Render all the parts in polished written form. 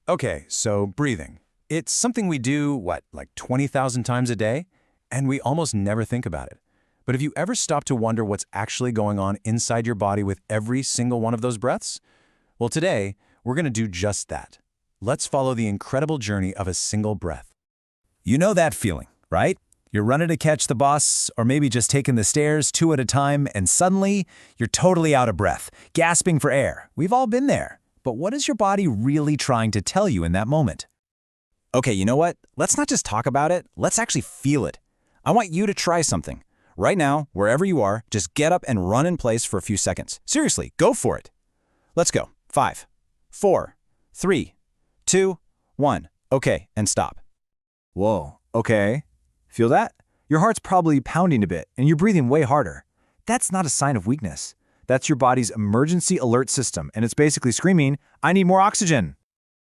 Okay, so breathing. It's something we do, like 20,000 times a day? And we almost never think about it. But have you ever stopped to wonder what's actually going on inside your body with every single one of those breaths? Well, today, we're going to do just that. Let's follow the incredible journey of a single breath. You know that feeling, right? You're running to catch the bus, or maybe just taking the stairs two at a time, and suddenly, you're totally out of breath, gasping for air. We've all been there. But what is your body really trying to tell you in that moment? Okay, you know what? Let's not just talk about it, let's actually feel it. I want you to try something. Right now, wherever you are, just get up and run in place for a few seconds. Seriously, go for it. Let's go. 5, 4, 3, 2, 1. Okay, and stop. Whoa, okay. Feel that? Your heart's probably pounding a bit, and you're breathing way harder. That's not a sign of weakness. That's your body's emergency alert system, and it's basically screaming, I need more oxygen.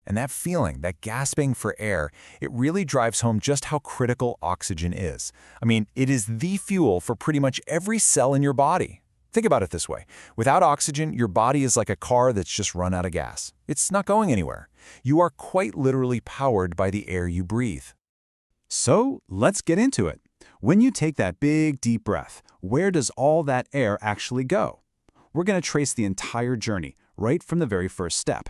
And that feeling, that gasping for air, it really drives home just how critical oxygen is. I mean, it is the fuel for pretty much every cell in your body. Think about it this way. Without oxygen, your body is like a car that's just run out of gas. It's not going anywhere. You are quite literally powered by the air you breathe. So let's get into it. When you take that big, deep breath, where does all that air actually go? We're going to trace the entire journey, right from the very first step.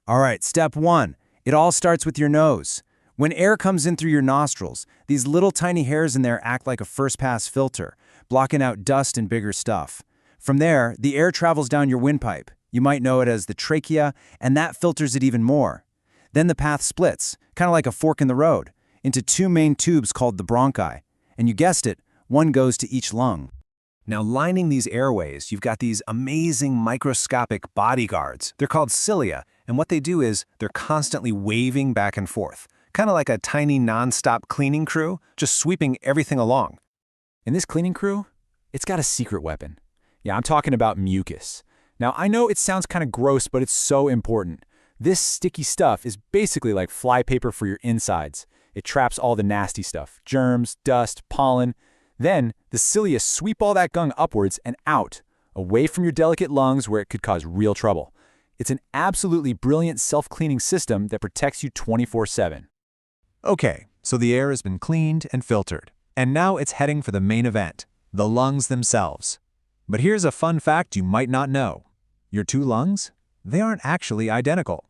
All right, step 1. It all starts with your nose. When air comes in through your nostrils, these little tiny hairs in there act like a first-pass filter, blocking out dust and bigger stuff. From there, the air travels down your windpipe. You might know it as the trachea, and that filters it even more. Then the path splits, kind of like a fork in the road, into two main tubes called the bronchi. And you guessed it, one goes to each lung. Now, lining these airways, you've got these amazing microscopic bodyguards. They're called cilia, and what they do is they're constantly waving back and forth, kind of like a tiny non-stop cleaning crew, just sweeping everything along. And this cleaning crew, it's got a secret weapon. Yeah, I'm talking about mucus. Now, I know it sounds kind of gross, but it's so important. This sticky stuff is basically like flypaper for your insides. It traps all the nasty stuff, germs, dust, pollen. Then, the cilia sweep all that gunk upwards and out, away from your delicate lungs where it could cause real trouble. It's an absolutely brilliant self-cleaning system that protects you 24/7. Okay, so the air has been cleaned and filtered. And now it's heading for the main event, the lungs themselves. But here's a fun fact you might not know. Your two lungs, they aren't actually identical.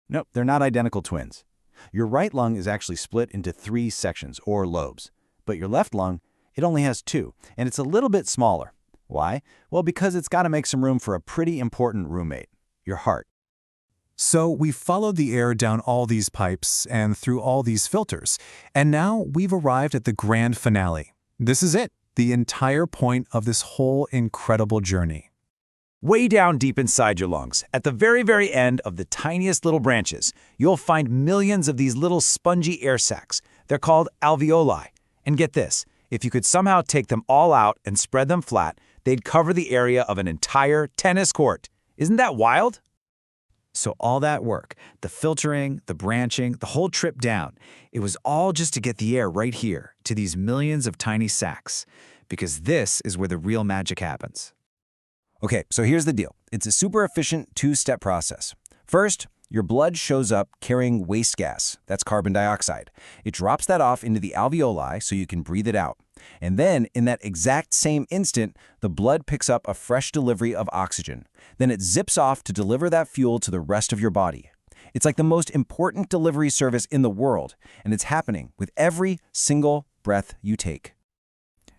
Nope, they're not identical twins. Your right lung is actually split into 3 sections, or lobes. But your left lung, it only has 2, and it's a little bit smaller. Why? Well, because it's got to make some room for a pretty important roommate, your heart. So we've followed the air down all these pipes and through all these filters, and now we've arrived at the grand finale. This is it, the entire point of this whole incredible journey. Way down deep inside your lungs, at the very, very end of the tiniest little branches, you'll find millions of these little spongy air sacs. They're called alveoli. And get this, if you could somehow take them all out and spread them flat, they'd cover the area of an entire tennis court. Isn't that wild? So all that work, the filtering, the branching, the whole trip down, it was all just to get the air right here, to these millions of tiny sacs. Because this is where the real magic happens. Okay, so here's the deal. It's a super efficient 2-step process. First, your blood shows up carrying waste gas. That's carbon dioxide. It drops that off into the alveoli so you can breathe it out. And then, in that exact same instant, the blood picks up a fresh delivery of oxygen. Then it zips off to deliver that fuel to the rest of your body. It's like the most important delivery service in the world, and it's happening with every single breath you take.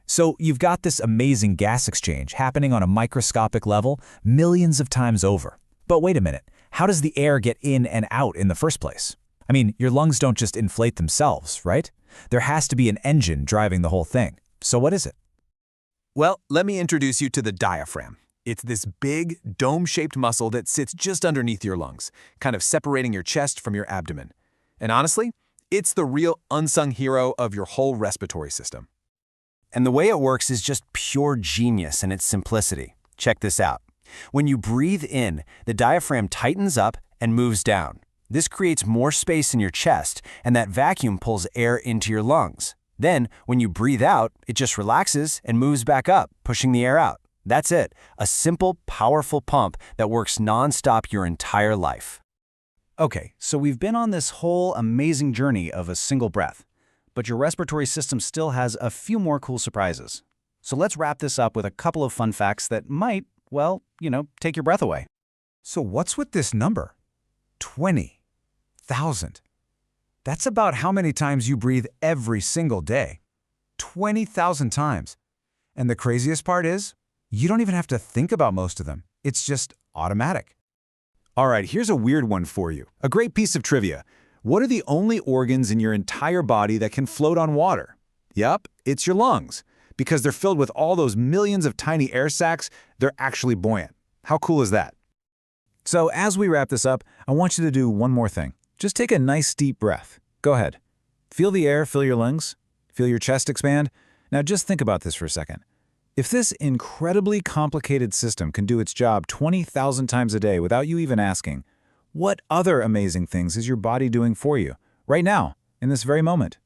So you've got this amazing gas exchange happening on a microscopic level millions of times over. But wait a minute, how does the air get in and out in the first place? I mean, your lungs don't just inflate themselves, right? There has to be an engine driving the whole thing. So what is it? Well, let me introduce you to the diaphragm. It's this big, dome-shaped muscle that sits just underneath your lungs, kind of separating your chest from your abdomen. And honestly, it's the real unsung hero of your whole respiratory system. And the way it works is just pure genius in its simplicity. Check this out. When you breathe in, the diaphragm tightens up and moves down. This creates more space in your chest, and that vacuum pulls air into your lungs. Then, when you breathe out, it just relaxes and moves back up, pushing the air out. That's it. A simple, powerful pump that works non-stop your entire life. Okay, so we've been on this whole amazing journey of a single breath, but your respiratory system still has a few more cool surprises. So let's wrap this up with a couple of fun facts that might, well, take your breath away. So what's with this number? 20,000. That's about how many times you breathe every single day. 20,000 times. And the craziest part is, you don't even have to think about most of them. It's just automatic. All right, here's a weird one for you. A great piece of trivia. What are the only organs in your entire body that can float on water? Yup, it's your lungs. Because they're filled with all those millions of tiny air sacs, they're actually buoyant. How cool is that? So as we wrap this up, I want you to do one more thing. Just take a nice deep breath. Go ahead. Feel the air fill your lungs. Feel your chest expand. Now just think about this for a second. If this incredibly complicated system can do its job 20,000 times a day without you even asking, what other amazing things is your body doing for you, right now, in this very moment?